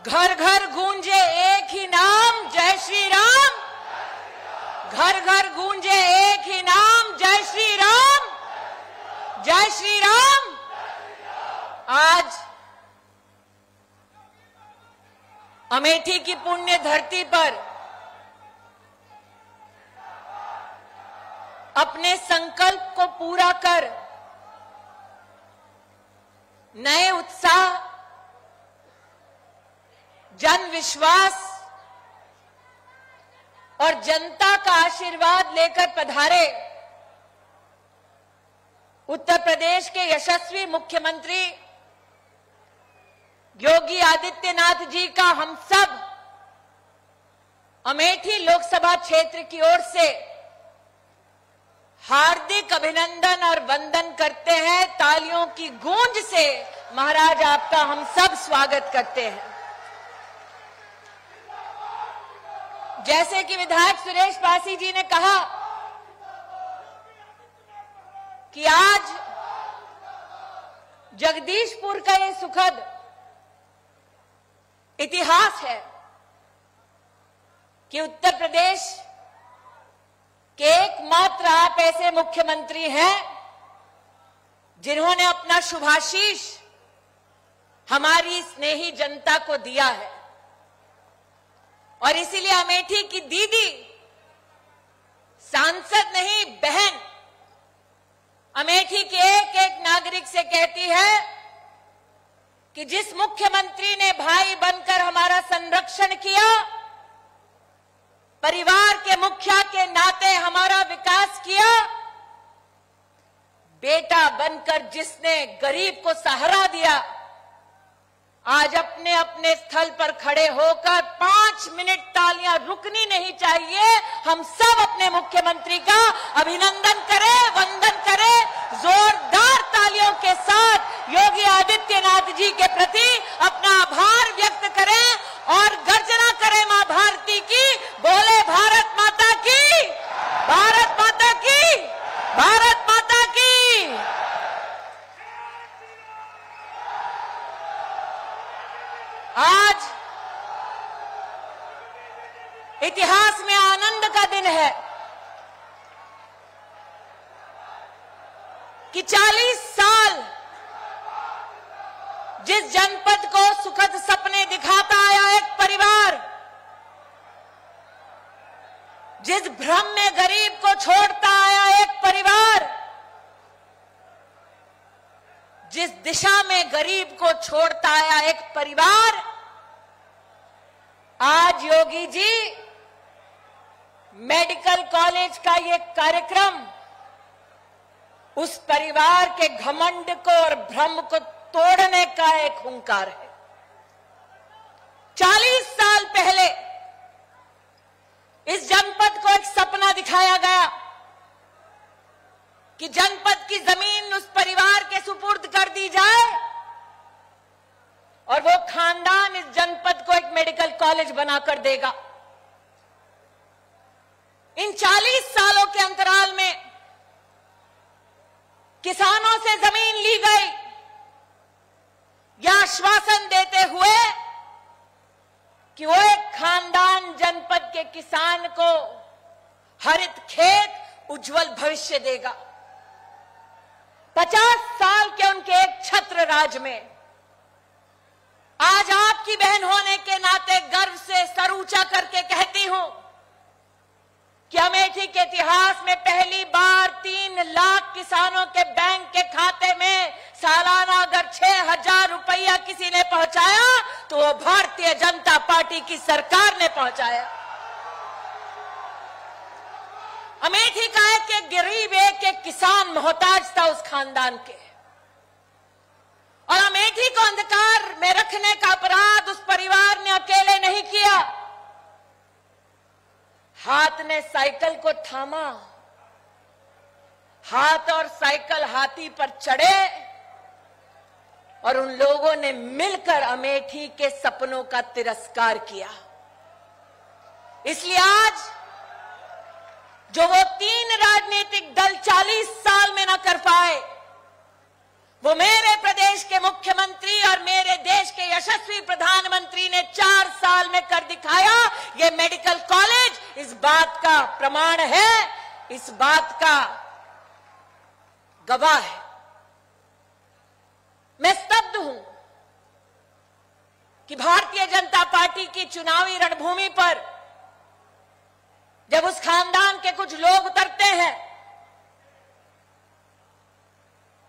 घर घर गूंजे एक ही नाम जय श्री राम। घर घर गूंजे एक ही नाम जय श्री राम। जय श्री राम। आज अमेठी की पुण्य धरती पर अपने संकल्प को पूरा कर नए उत्साह, जन विश्वास और जनता का आशीर्वाद लेकर पधारे उत्तर प्रदेश के यशस्वी मुख्यमंत्री योगी आदित्यनाथ जी का हम सब अमेठी लोकसभा क्षेत्र की ओर से हार्दिक अभिनंदन और वंदन करते हैं। तालियों की गूंज से महाराज आपका हम सब स्वागत करते हैं। जैसे कि विधायक सुरेश पासी जी ने कहा कि आज जगदीशपुर का ये सुखद इतिहास है कि उत्तर प्रदेश के एकमात्र आप ऐसे मुख्यमंत्री हैं जिन्होंने अपना शुभाशीष हमारी स्नेही जनता को दिया है। और इसीलिए अमेठी की दीदी सांसद नहीं बहन अमेठी के एक एक नागरिक से कहती है कि जिस मुख्यमंत्री ने भाई बनकर हमारा संरक्षण किया, परिवार के मुखिया के नाते हमारा विकास किया, बेटा बनकर जिसने गरीब को सहारा दिया, आज अपने अपने स्थल पर खड़े होकर 5 मिनट तालियां रुकनी नहीं चाहिए। हम सब अपने मुख्यमंत्री का अभिनंदन करें, वंदन करें, जोरदार तालियों के साथ योगी आदित्यनाथ जी के प्रति अपना आभार व्यक्त करें और गर्जना करें मां भारती की। बोले भारत माता की, भारत माता की, भारत माता की। आज इतिहास में आनंद का दिन है कि 40 साल जिस जनपद को सुखद सपने दिखाता आया एक परिवार, जिस भ्रम में गरीब को छोड़ता आया एक परिवार, जिस दिशा में गरीब को छोड़ता आया एक परिवार, आज योगी जी मेडिकल कॉलेज का ये कार्यक्रम उस परिवार के घमंड को और भ्रम को तोड़ने का एक हुंकार है। 40 साल पहले इस जनपद को एक सपना दिखाया गया कि जनपद की जमीन उस परिवार के सुपुर्द कर दी जाए और वो खानदान इस जनपद को एक मेडिकल कॉलेज बनाकर देगा। इन 40 सालों के अंतराल में किसानों से जमीन ली गई, यह आश्वासन देते हुए कि वो एक खानदान जनपद के किसान को हरित खेत, उज्जवल भविष्य देगा। 50 साल के उनके एक छत्र राज में आज आपकी बहन होने के नाते गर्व से सर ऊंचा करके कहती हूं कि अमेठी के इतिहास में पहली बार 3 लाख किसानों के बैंक के खाते में सालाना अगर 6,000 रुपया किसी ने पहुंचाया तो वो भारतीय जनता पार्टी की सरकार ने पहुंचाया। अमेठी का एक गरीब एक किसान मोहताज था उस खानदान के, और अमेठी को अंधकार में रखने का अपराध उस परिवार ने अकेले नहीं किया। हाथ ने साइकिल को थामा, हाथ और साइकिल हाथी पर चढ़े और उन लोगों ने मिलकर अमेठी के सपनों का तिरस्कार किया। इसलिए आज जो वो 3 राजनीतिक दल 40 साल में न कर पाए, वो मेरे प्रदेश के मुख्यमंत्री और मेरे देश के यशस्वी प्रधानमंत्री ने ये मेडिकल कॉलेज इस बात का प्रमाण है, इस बात का गवाह है। मैं स्तब्ध हूं कि भारतीय जनता पार्टी की चुनावी रणभूमि पर जब उस खानदान के कुछ लोग उतरते हैं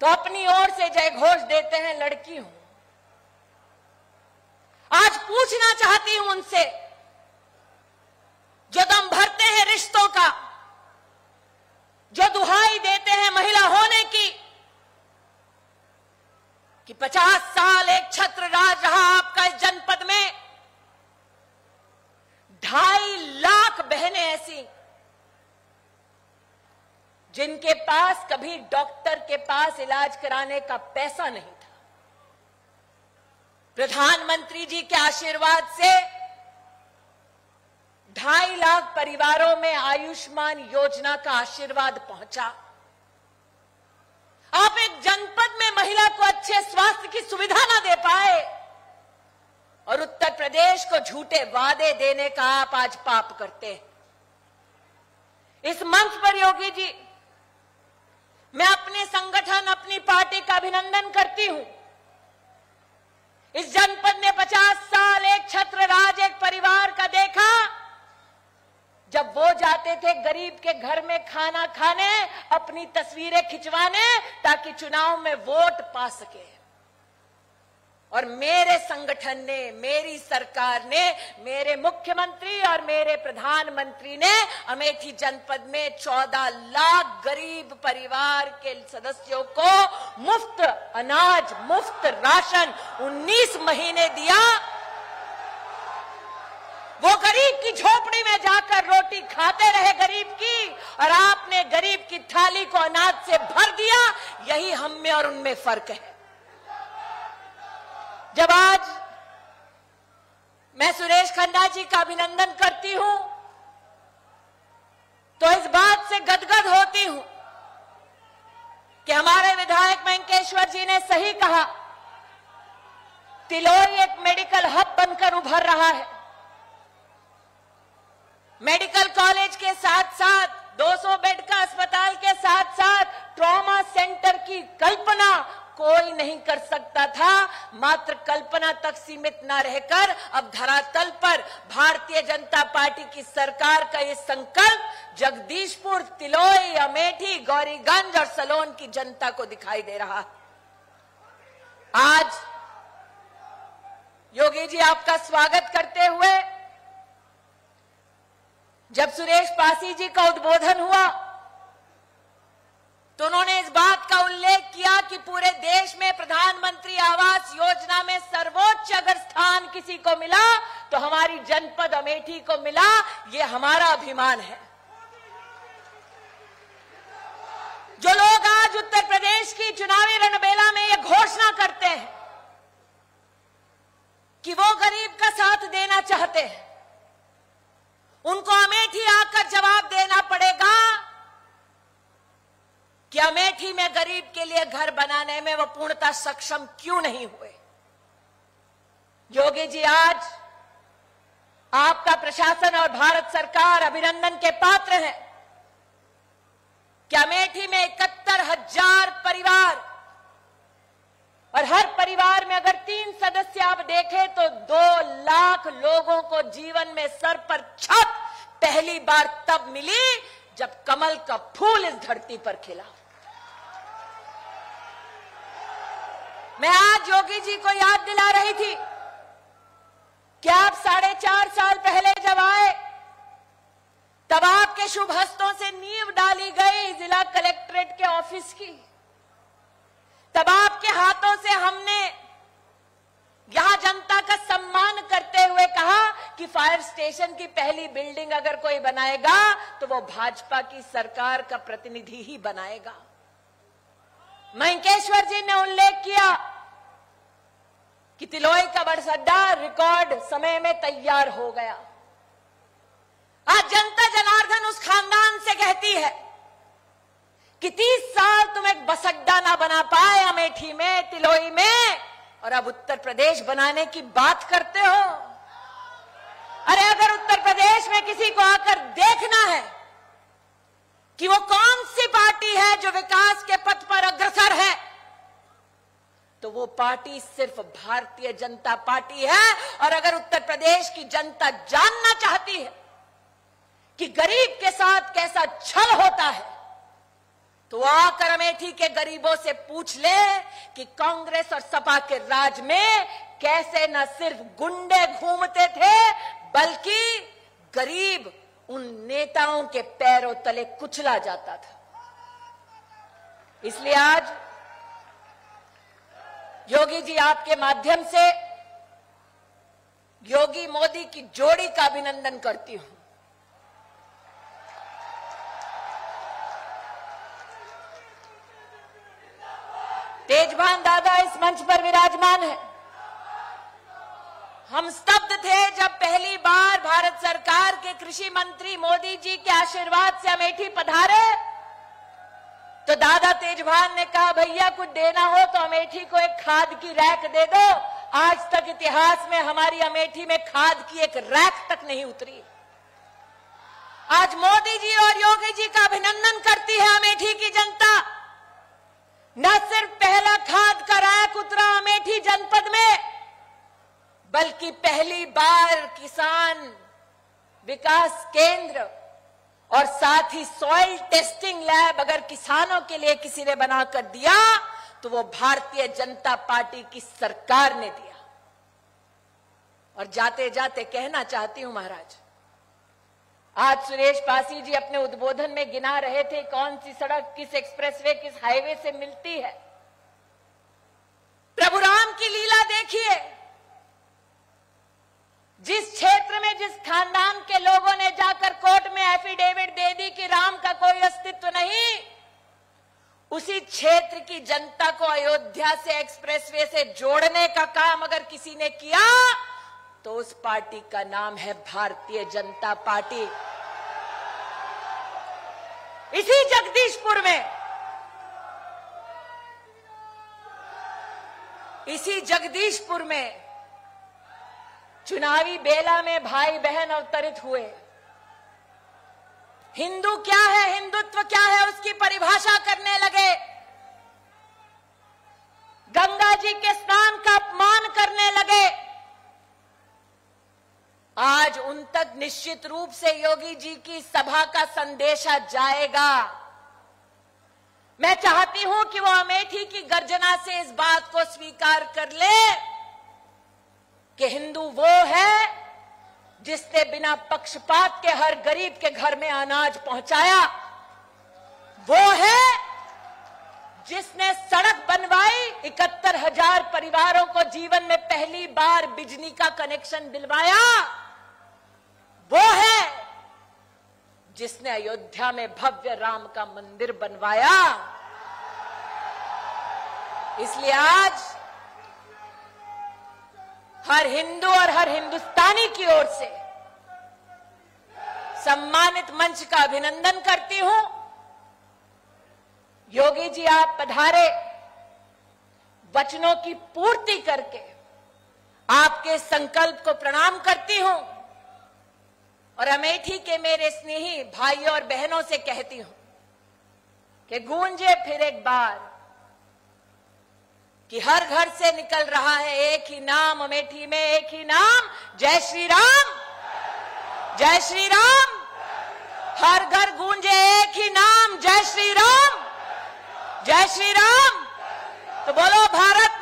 तो अपनी ओर से जय घोष देते हैं, लड़की हूं। आज पूछना चाहती हूं उनसे जो दम भरते हैं रिश्तों का, जो दुहाई देते हैं महिला होने की, कि 50 साल एक छत्र राज रहा आपका इस जनपद में, 2.5 लाख बहनें ऐसी जिनके पास कभी डॉक्टर के पास इलाज कराने का पैसा नहीं था, प्रधानमंत्री जी के आशीर्वाद से 2.5 लाख परिवारों में आयुष्मान योजना का आशीर्वाद पहुंचा। आप एक जनपद में महिला को अच्छे स्वास्थ्य की सुविधा ना दे पाए और उत्तर प्रदेश को झूठे वादे देने का आप आज पाप करते हैं। इस मंच पर योगी जी, मैं अपने संगठन, अपनी पार्टी का अभिनंदन करती हूं। इस जनपद ने 50 साल एक छत्र राज, एक परिवार का देखा। जब वो जाते थे गरीब के घर में खाना खाने, अपनी तस्वीरें खिंचवाने, ताकि चुनाव में वोट पा सके। और मेरे संगठन ने, मेरी सरकार ने, मेरे मुख्यमंत्री और मेरे प्रधानमंत्री ने अमेठी जनपद में 14 लाख गरीब परिवार के सदस्यों को मुफ्त अनाज, मुफ्त राशन 19 महीने दिया। वो गरीब की झोपड़ी में जाकर रोटी खाते रहे गरीब की, और आपने गरीब की थाली को अनाज से भर दिया। यही हम में और उनमें फर्क है। जब आज मैं सुरेश खन्ना जी का अभिनंदन करती हूं तो इस बात से गदगद होती हूं कि हमारे विधायक वेंकेश्वर जी ने सही कहा, तिलोई एक मेडिकल हब बनकर उभर रहा है। मेडिकल कॉलेज के साथ साथ 200 बेड का अस्पताल के साथ साथ ट्रॉमा सेंटर की कल्पना कोई नहीं कर सकता था। मात्र कल्पना तक सीमित न रहकर अब धरातल पर भारतीय जनता पार्टी की सरकार का ये संकल्प जगदीशपुर, तिलोई, अमेठी, गौरीगंज और सलोन की जनता को दिखाई दे रहा है। आज योगी जी आपका स्वागत करते हुए जब सुरेश पासी जी का उद्बोधन हुआ तो उन्होंने इस बात का उल्लेख किया कि पूरे देश में प्रधानमंत्री आवास योजना में सर्वोच्च अगर स्थान किसी को मिला तो हमारी जनपद अमेठी को मिला। ये हमारा अभिमान है। जो लोग आज उत्तर प्रदेश की चुनावी रणबेला में ये घोषणा करते हैं कि वो गरीब का साथ देना चाहते हैं, उनको अमेठी आकर जवाब देना पड़ेगा कि अमेठी में गरीब के लिए घर बनाने में वो पूर्णतः सक्षम क्यों नहीं हुए। योगी जी, आज आपका प्रशासन और भारत सरकार अभिनंदन के पात्र है कि अमेठी में 71,000 परिवार, और हर परिवार में अगर 3 सदस्य आप देखें तो 2 लाख लोगों को जीवन में सर पर छत पहली बार तब मिली जब कमल का फूल इस धरती पर खिला। मैं आज योगी जी को याद दिला रही थी कि आप 4.5 साल पहले जब आए तब आपके शुभ हस्तों से नींव डाली गई जिला कलेक्ट्रेट के ऑफिस की। तब आपके हाथों से हमने यहां जनता का सम्मान करते हुए कहा कि फायर स्टेशन की पहली बिल्डिंग अगर कोई बनाएगा तो वो भाजपा की सरकार का प्रतिनिधि ही बनाएगा। वेंकेश्वर जी ने उल्लेख किया कि तिलोई का बरसड्डा रिकॉर्ड समय में तैयार हो गया। आज जनता जनार्दन उस खानदान से कहती है कि 30 साल तुम एक बस अड्डा ना बना पाए अमेठी में, तिलोई में, और अब उत्तर प्रदेश बनाने की बात करते हो। अरे अगर उत्तर प्रदेश में किसी को आकर देखना है कि वो कौन सी पार्टी है जो विकास के पथ पर अग्रसर है, तो वो पार्टी सिर्फ भारतीय जनता पार्टी है। और अगर उत्तर प्रदेश की जनता जानना चाहती है कि गरीब के साथ कैसा छल होता है, तो आकर अमेठी के गरीबों से पूछ ले कि कांग्रेस और सपा के राज में कैसे न सिर्फ गुंडे घूमते थे, बल्कि गरीब उन नेताओं के पैरों तले कुचला जाता था। इसलिए आज योगी जी, आपके माध्यम से योगी मोदी की जोड़ी का अभिनंदन करती हूं। तेजभान दादा इस मंच पर विराजमान है। हम स्तब्ध थे जब पहली बार भारत सरकार के कृषि मंत्री मोदी जी के आशीर्वाद से अमेठी पधारे, तो दादा तेजभान ने कहा, भैया कुछ देना हो तो अमेठी को एक खाद की रैक दे दो। आज तक इतिहास में हमारी अमेठी में खाद की एक रैक तक नहीं उतरी। आज मोदी जी और योगी जी का अभिनंदन करती है अमेठी की जनता। न सिर्फ पहला खाद का रैक उतरा अमेठी जनपद में, बल्कि पहली बार किसान विकास केंद्र और साथ ही सॉइल टेस्टिंग लैब अगर किसानों के लिए किसी ने बनाकर दिया, तो वो भारतीय जनता पार्टी की सरकार ने दिया। और जाते जाते कहना चाहती हूं महाराज, आज सुरेश पासी जी अपने उद्बोधन में गिना रहे थे कौन सी सड़क किस एक्सप्रेसवे किस हाईवे से मिलती है। प्रभु राम की लीला देखिए। जिस क्षेत्र में जिस खानदान के लोगों ने जाकर कोर्ट में एफिडेविट दे दी कि राम का कोई अस्तित्व नहीं, उसी क्षेत्र की जनता को अयोध्या से एक्सप्रेसवे से जोड़ने का काम अगर किसी ने किया, तो उस पार्टी का नाम है भारतीय जनता पार्टी। इसी जगदीशपुर में चुनावी बेला में भाई बहन अवतरित हुए। हिंदू क्या है, हिंदुत्व क्या है, उसकी परिभाषा करने लगे। गंगा जी के स्नान का अपमान करने लगे। आज उन तक निश्चित रूप से योगी जी की सभा का संदेशा जाएगा। मैं चाहती हूं कि वो अमेठी की गर्जना से इस बात को स्वीकार कर ले कि हिंदू वो है जिसने बिना पक्षपात के हर गरीब के घर में अनाज पहुंचाया। वो है जिसने सड़क बनवाई, 71,000 परिवारों को जीवन में पहली बार बिजली का कनेक्शन दिलवाया। वो है जिसने अयोध्या में भव्य राम का मंदिर बनवाया। इसलिए आज हर हिंदू और हर हिंदुस्तानी की ओर से सम्मानित मंच का अभिनंदन करती हूं। योगी जी, आप पधारे, वचनों की पूर्ति करके आपके संकल्प को प्रणाम करती हूं और अमेठी के मेरे स्नेही भाइयों और बहनों से कहती हूं कि गूंजे फिर एक बार कि हर घर से निकल रहा है एक ही नाम, अमेठी में एक ही नाम, जय श्री राम, जय श्री राम। हर घर गूंजे एक ही नाम, जय श्री राम, जय श्री राम। तो बोलो भारत